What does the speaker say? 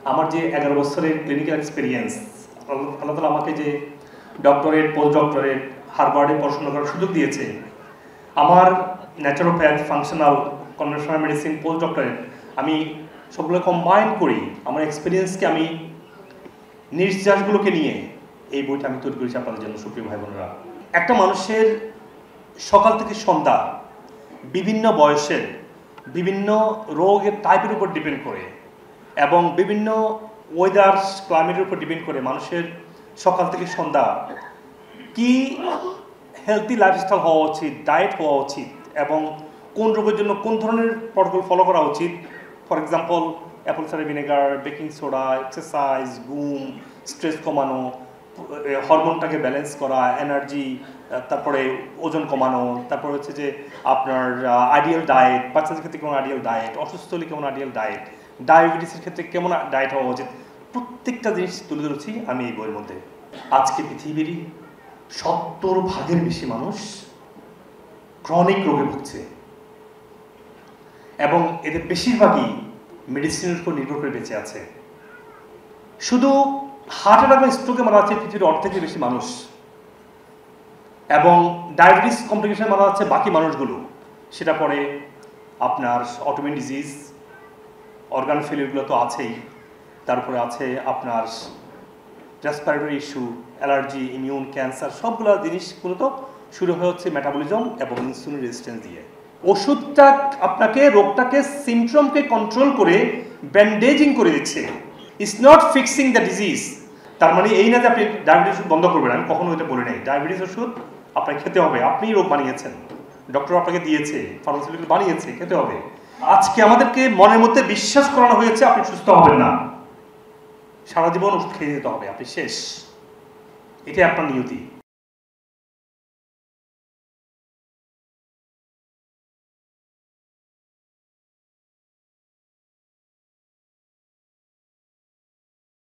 আমার যে 11 বছরের ক্লিনিক্যাল এক্সপিরিয়েন্স, আল্লাহ তাআলা আমাকে যে ডক্টরেট, পোস্ট ডক্টরেট, হার্ভার্ডে পড়াশোনা করার সুযোগ দিয়েছে, আমার naturopath, functional, conventional medicine, post doctorate, আমি সবগুলো কম্বাইন করি। আমার এক্সপিরিয়েন্সকে আমি নির্যাসগুলোকে নিয়ে এই বইটা আমি তৈরি করেছি আপনাদের জন্য, সুপ্রিয় ভাই বোনেরা। একটা মানুষের সকাল থেকে সন্ধ্যা বিভিন্ন বয়সের বিভিন্ন রোগের টাইপের উপর ডিপেন্ড করে এবং বিভিন্ন ওয়েদার ক্লাইমেটের উপর ডিপেন্ড করে মানুষের সকাল থেকে সন্ধ্যা কি হেলদি লাইফস্টাইল হওয়া উচিত, ডায়েট হওয়া উচিত এবং কোন রোগের জন্য কোন ধরনের প্রটোকল ফলো করা উচিত। For example, apple cider vinegar, baking soda, exercise, ঘুম, স্ট্রেস কমানো, হরমোনটাকে ব্যালেন্স করা, এনার্জি, তারপরে ওজন কমানো, তারপরে হচ্ছে যে আপনার আইডিয়াল ডায়েট, বাচ্চাদের ক্ষেত্রে কেমন আইডিয়াল ডায়েট, অসুস্থ হলে কেমন আইডিয়াল ডায়েট, ডায়াবেটিসের ক্ষেত্রে কেমন ডায়েট হওয়া উচিত, প্রত্যেকটা জিনিস তুলে ধরেছি আমি এই বইয়ের মধ্যে। আজকে পৃথিবীরই 70% বেশি মানুষ ক্রনিক রোগে ভুগছে এবং এদের বেশিরভাগই মেডিসিনের উপর নির্ভর করে বেঁচে আছে। শুধু হার্ট অ্যাটাক বা স্ট্রোকে মারা যাচ্ছে পৃথিবীর অর্ধেকের বেশি মানুষ এবং ডায়াবেটিস কমপ্লিকেশন মারা যাচ্ছে বাকি মানুষগুলো। সেটা পরে আপনার অটোইমিউন ডিজিজ, অর্গান ফেলিউরগুলো তো আছেই, তারপরে আছে আপনার respiratory issue, allergy, immune, cancer, সবগুলো জিনিসগুলো তো শুরু হয়ে হচ্ছে মেটাবলিজম এবং ইনসুলিন রেজিস্ট্যান্স দিয়ে। ওষুধটা আপনাকে রোগটাকে সিমটমকে কন্ট্রোল করে ব্যান্ডেজিং করে দিচ্ছে, it's not fixing the disease. তার মানে এই না যে আপনি ডায়াবেটিস ওষুধ বন্ধ করবেন, আমি কখনো এটা বলি নাই। ডায়াবেটিস ওষুধ আপনাকে খেতে হবে, আপনি রোগ বানিয়েছেন, ডক্টর আপনাকে দিয়েছে, ফার্মাসিউটিক্যাল বানিয়েছে, খেতে হবে। আজকে আমাদেরকে মনের মধ্যে বিশ্বাস করানো হয়েছে আপনি সুস্থ হবেন না, সারা জীবন ওষুধ খেয়ে যেতে হবে, আপনি শেষ, এটাই আপনার নিয়তি।